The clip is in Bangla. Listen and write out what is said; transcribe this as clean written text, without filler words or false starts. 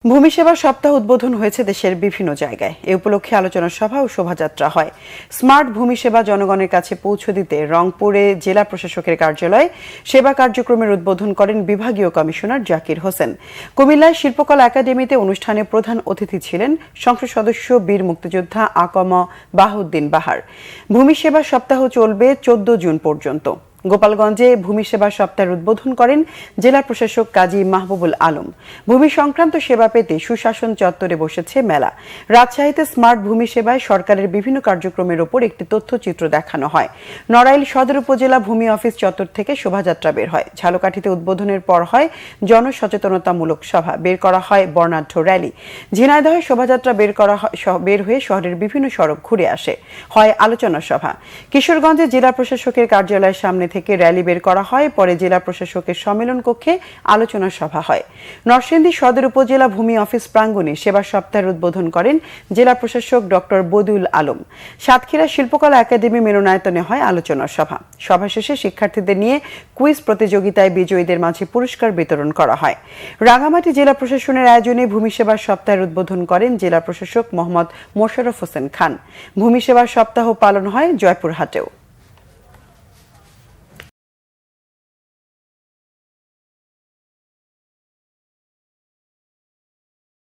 ভূমি সেবা সপ্তাহ উদ্বোধন হয়েছে দেশের বিভিন্ন জায়গায়। এ উপলক্ষে আলোচনা সভা ও শোভাযাত্রা হয়। স্মার্ট ভূমি সেবা জনগণের কাছে পৌঁছে দিতে রংপুরে জেলা প্রশাসকের কার্যালয়ে সেবা কার্যক্রমের উদ্বোধন করেন বিভাগীয় কমিশনার জাকির হোসেন। কুমিল্লায় শিল্পকলা একাডেমিতে অনুষ্ঠানে প্রধান অতিথি ছিলেন সংসদ সদস্য বীর মুক্তিযোদ্ধা আকম বাহাউদ্দিন বাহার। ভূমি সেবা সপ্তাহ চলবে 14 জুন পর্যন্ত। গোপালগঞ্জে ভূমি সেবা সপ্তাহের উদ্বোধন করেন জেলা প্রশাসক কাজী মাহবুবুল আলম। ভূমি সংক্রান্ত সেবা পেতে সুশাসন চত্বরে বসেছে মেলা। রাজশাহীতে স্মার্ট ভূমি সেবায় সরকারের বিভিন্ন কার্যক্রমের ওপর একটি তথ্যচিত্র দেখানো হয়। নড়াইল সদর উপজেলা ভূমি অফিস চত্বর থেকে শোভাযাত্রা বের হয়। ঝালকাঠিতে উদ্বোধনের পর হয় জনসচেতনতামূলক সভা, বের করা হয় বর্ণাঢ্য র্যালি। ঝিনাইদহে শোভাযাত্রা বের হয়ে শহরের বিভিন্ন সড়ক ঘুরে আসে, হয় আলোচনা সভা। কিশোরগঞ্জে জেলা প্রশাসকের কার্যালয়ের সামনে থেকে র্যালি বের করা হয়, পরে জেলা প্রশাসকের সম্মেলন কক্ষে আলোচনা সভা হয়। নরসিংদী সদর উপজেলা ভূমি অফিস প্রাঙ্গণে সেবা সপ্তাহের উদ্বোধন করেন জেলা প্রশাসক ডক্টর বদিউল আলম। সাতক্ষীরা শিল্পকলা একাডেমি মিলনায়তনে হয় আলোচনা সভা। সভা শেষে শিক্ষার্থীদের নিয়ে কুইজ প্রতিযোগিতায় বিজয়ীদের মাঝে পুরস্কার বিতরণ করা হয়। রাঙামাটি জেলা প্রশাসনের আয়োজনে ভূমি সেবা সপ্তাহের উদ্বোধন করেন জেলা প্রশাসক মোহাম্মদ মোশাররফ হোসেন খান। ভূমি সেবা সপ্তাহ পালন হয় জয়পুরহাটেও।